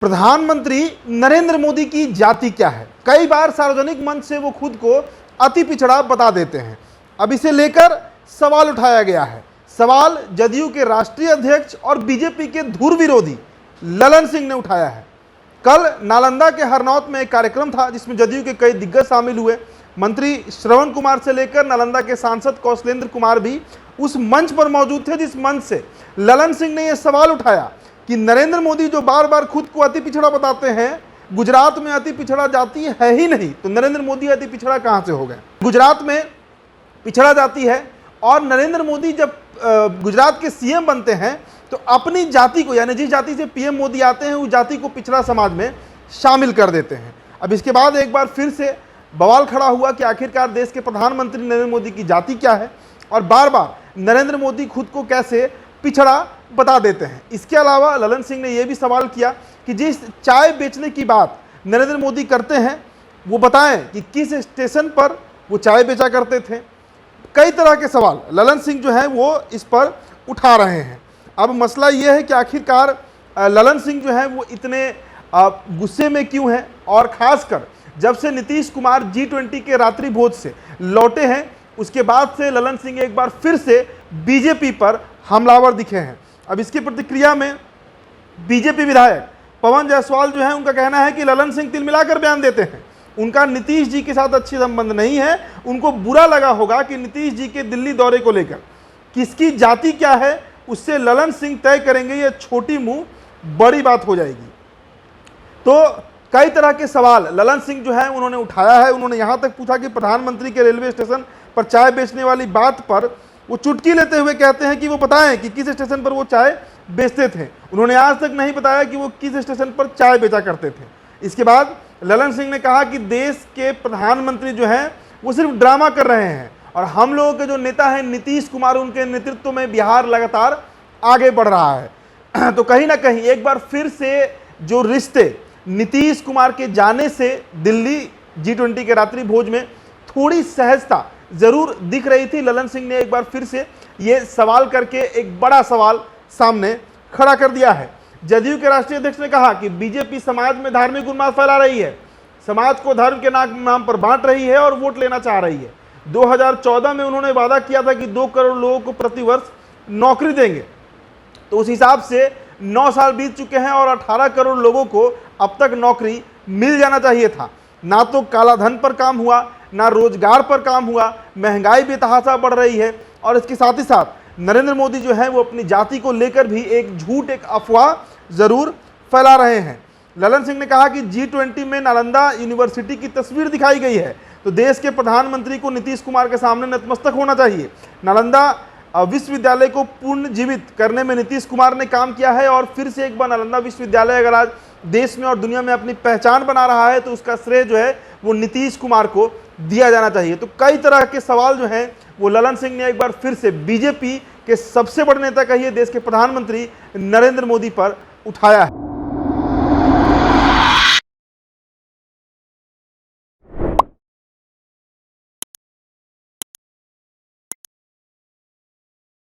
प्रधानमंत्री नरेंद्र मोदी की जाति क्या है? कई बार सार्वजनिक मंच से वो खुद को अति पिछड़ा बता देते हैं। अब इसे लेकर सवाल उठाया गया है। सवाल जदयू के राष्ट्रीय अध्यक्ष और बीजेपी के धुर विरोधी ललन सिंह ने उठाया है। कल नालंदा के हरनौत में एक कार्यक्रम था जिसमें जदयू के कई दिग्गज शामिल हुए। मंत्री श्रवण कुमार से लेकर नालंदा के सांसद कौशलेंद्र कुमार भी उस मंच पर मौजूद थे जिस मंच से ललन सिंह ने यह सवाल उठाया कि नरेंद्र मोदी जो बार बार खुद को अति पिछड़ा बताते हैं, गुजरात में अति पिछड़ा जाति है ही नहीं, तो नरेंद्र मोदी अति पिछड़ा कहां से हो गए? गुजरात में पिछड़ा जाति है और नरेंद्र मोदी जब गुजरात के सीएम बनते हैं तो अपनी जाति को, यानी जिस जाति से पीएम मोदी आते हैं उस जाति को पिछड़ा समाज में शामिल कर देते हैं। अब इसके बाद एक बार फिर से बवाल खड़ा हुआ कि आखिरकार देश के प्रधानमंत्री नरेंद्र मोदी की जाति क्या है और बार बार नरेंद्र मोदी खुद को कैसे पिछड़ा बता देते हैं। इसके अलावा ललन सिंह ने यह भी सवाल किया कि जिस चाय बेचने की बात नरेंद्र मोदी करते हैं वो बताएं कि किस स्टेशन पर वो चाय बेचा करते थे। कई तरह के सवाल ललन सिंह जो है वो इस पर उठा रहे हैं। अब मसला ये है कि आखिरकार ललन सिंह जो है वो इतने गुस्से में क्यों हैं, और ख़ासकर जब से नीतीश कुमार G20 के रात्रि भोज से लौटे हैं उसके बाद से ललन सिंह एक बार फिर से बीजेपी पर हमलावर दिखे हैं। अब इसकी प्रतिक्रिया में बीजेपी विधायक पवन जायसवाल जो है उनका कहना है कि ललन सिंह तिल मिलाकर बयान देते हैं। उनका नीतीश जी के साथ अच्छे संबंध नहीं है। उनको बुरा लगा होगा कि नीतीश जी के दिल्ली दौरे को लेकर किसकी जाति क्या है उससे ललन सिंह तय करेंगे। ये छोटी मुंह बड़ी बात हो जाएगी। तो कई तरह के सवाल ललन सिंह जो है उन्होंने उठाया है। उन्होंने यहाँ तक पूछा कि प्रधानमंत्री के रेलवे स्टेशन पर चाय बेचने वाली बात पर वो चुटकी लेते हुए कहते हैं कि वो बताएं कि किस स्टेशन पर वो चाय बेचते थे। उन्होंने आज तक नहीं बताया कि वो किस स्टेशन पर चाय बेचा करते थे। इसके बाद ललन सिंह ने कहा कि देश के प्रधानमंत्री जो हैं वो सिर्फ ड्रामा कर रहे हैं और हम लोगों के जो नेता हैं नीतीश कुमार, उनके नेतृत्व में बिहार लगातार आगे बढ़ रहा है। तो कहीं ना कहीं एक बार फिर से जो रिश्ते नीतीश कुमार के जाने से दिल्ली G20 के रात्रि भोज में थोड़ी सहजता जरूर दिख रही थी। ललन सिंह ने एक बार फिर से ये सवाल करके एक बड़ा सवाल सामने खड़ा कर दिया है। जदयू के राष्ट्रीय अध्यक्ष ने कहा कि बीजेपी समाज में धार्मिक उन्माद फैला रही है, समाज को धर्म के नाम पर बांट रही है और वोट लेना चाह रही है। 2014 में उन्होंने वादा किया था कि 2 करोड़ लोगों को प्रतिवर्ष नौकरी देंगे, तो उस हिसाब से 9 साल बीत चुके हैं और 18 करोड़ लोगों को अब तक नौकरी मिल जाना चाहिए था। ना तो काला धन पर काम हुआ, ना रोजगार पर काम हुआ, महंगाई बेतहाशा बढ़ रही है और इसके साथ ही साथ नरेंद्र मोदी जो है वो अपनी जाति को लेकर भी एक झूठ, एक अफवाह जरूर फैला रहे हैं। ललन सिंह ने कहा कि G20 में नालंदा यूनिवर्सिटी की तस्वीर दिखाई गई है, तो देश के प्रधानमंत्री को नीतीश कुमार के सामने नतमस्तक होना चाहिए। नालंदा विश्वविद्यालय को पुनर्जीवित करने में नीतीश कुमार ने काम किया है और फिर से एक बार नालंदा विश्वविद्यालय अगर आज देश में और दुनिया में अपनी पहचान बना रहा है तो उसका श्रेय जो है वो नीतीश कुमार को दिया जाना चाहिए। तो कई तरह के सवाल जो हैं वो ललन सिंह ने एक बार फिर से बीजेपी के सबसे बड़े नेता कहिए देश के प्रधानमंत्री नरेंद्र मोदी पर उठाया है।